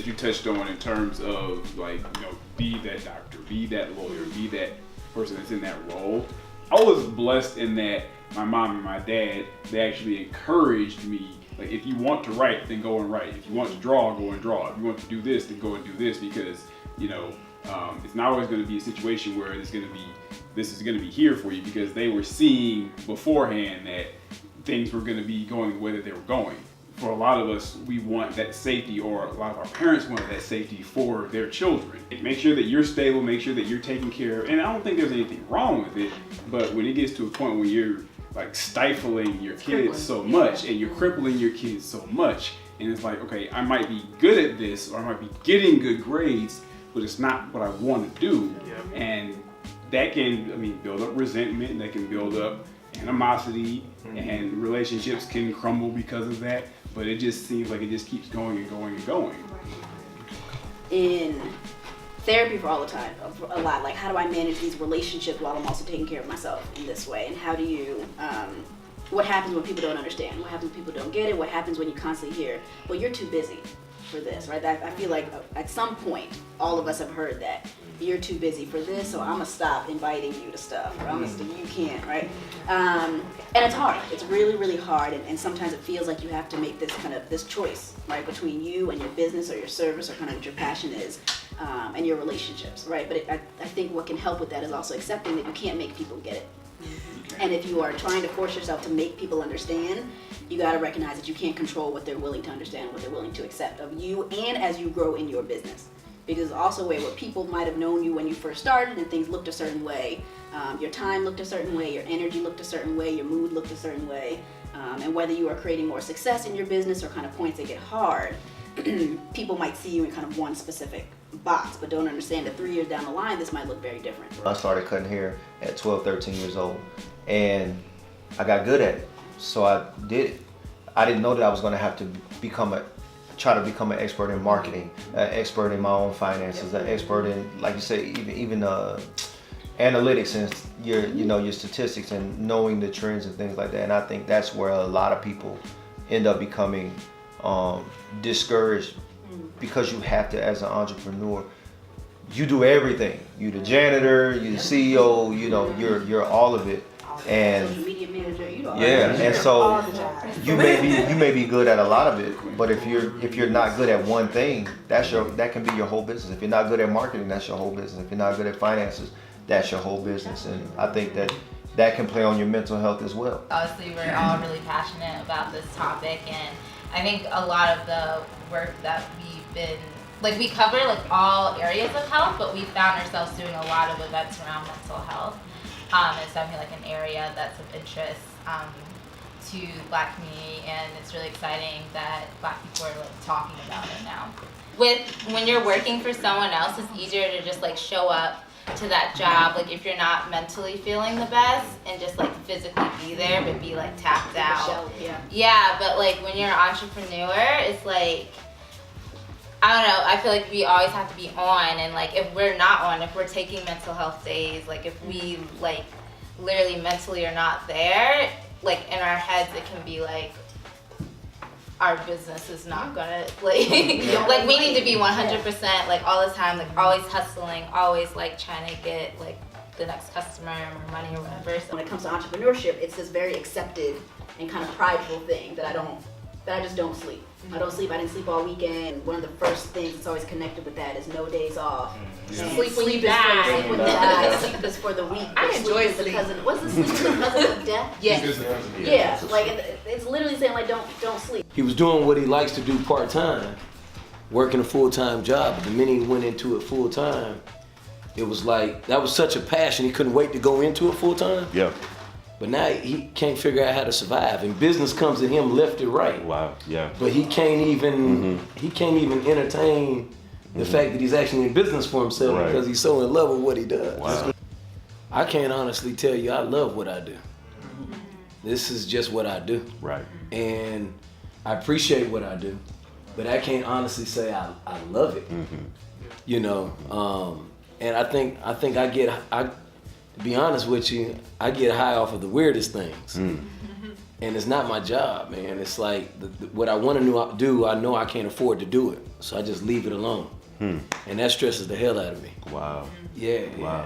that you touched on in terms of like, be that doctor, be that lawyer, be that person that's in that role. I was blessed in that my mom and my dad, they actually encouraged me, like, if you want to write, then go and write. If you want to draw, go and draw. If you want to do this, then go and do this, because, it's not always going to be a situation where this is going to be here for you, because they were seeing beforehand that things were going to be going the way that they were going. For a lot of us, we want that safety, or a lot of our parents wanted that safety for their children. Make sure that you're stable, make sure that you're taken care of, and I don't think there's anything wrong with it, but when it gets to a point where you're like stifling your kids so much, and you're crippling your kids so much, and it's like, okay, I might be good at this, or I might be getting good grades, but it's not what I want to do. Yep. And that can, build up resentment, and that can build up animosity, and relationships can crumble because of that. But it just seems like it just keeps going and going and going. In therapy for all the time, a lot, like, how do I manage these relationships while I'm also taking care of myself in this way? And how do you, what happens when people don't understand? What happens when people don't get it? What happens when you constantly hear, well, you're too busy for this, right? I feel like at some point, all of us have heard that. You're too busy for this, so I'm gonna stop inviting you to stuff, or you can't, right? And it's hard. It's really, really hard, and sometimes it feels like you have to make this choice, right, between you and your business or your service, or kind of what your passion is, and your relationships, right? But I think what can help with that is also accepting that you can't make people get it. And if you are trying to force yourself to make people understand, you got to recognize that you can't control what they're willing to understand, what they're willing to accept of you, and as you grow in your business. Because it's also a way where people might have known you when you first started and things looked a certain way. Your time looked a certain way, your energy looked a certain way, your mood looked a certain way. And whether you are creating more success in your business or kind of points that get hard, people might see you in kind of one specific box, but don't understand that 3 years down the line, this might look very different. I started cutting hair at 12, 13 years old, and I got good at it. So I did it. I didn't know that I was going to have to try to become an expert in marketing, an expert in my own finances, an expert in, like you say, even analytics and your statistics, and knowing the trends and things like that. And I think that's where a lot of people end up becoming discouraged, because you have to, as an entrepreneur, you do everything. You the janitor, you the CEO, you're all of it. And social media manager, and so you may be good at a lot of it, but if you're not good at one thing, that can be your whole business. If you're not good at marketing, that's your whole business. If you're not good at finances, that's your whole business. And I think that can play on your mental health as well. Obviously, we're all really passionate about this topic, and I think a lot of the work that we've been, like, we cover like all areas of health, but we found ourselves doing a lot of events around mental health. It's definitely like an area that's of interest to the Black community, and it's really exciting that Black people are like talking about it now. When you're working for someone else, it's easier to just like show up to that job, like if you're not mentally feeling the best, and just like physically be there, but be like tapped out. Yeah, but like when you're an entrepreneur, it's like, I don't know, I feel like we always have to be on, and like if we're not on, if we're taking mental health days, like if we like literally mentally are not there, like in our heads it can be like our business is not gonna like like we need to be 100% like all the time, like always hustling, always like trying to get like the next customer or more money or whatever. So when it comes to entrepreneurship, it's this very accepted and kind of prideful thing that I just don't sleep. I don't sleep. I didn't sleep all weekend. One of the first things that's always connected with that is no days off. Sleep when you die. Sleep when you die. Sleep is for the weak. I enjoy sleep. What's the sleep because of death? Yes. Yeah. Like it's literally saying like don't sleep. He was doing what he likes to do part-time, working a full-time job. But the minute he went into it full-time, it was like, that was such a passion. He couldn't wait to go into it full-time. Yeah. But now he can't figure out how to survive, and business comes at him left and right. Wow, yeah. But he can't even entertain the fact that he's actually in business for himself, because he's so in love with what he does. Wow. I can't honestly tell you I love what I do. This is just what I do. Right. And I appreciate what I do, but I can't honestly say I love it. And I think to be honest with you, I get high off of the weirdest things. And it's not my job, man. It's like what I want to do, I know I can't afford to do it. So I just leave it alone. And that stresses the hell out of me. Wow. Yeah. Wow.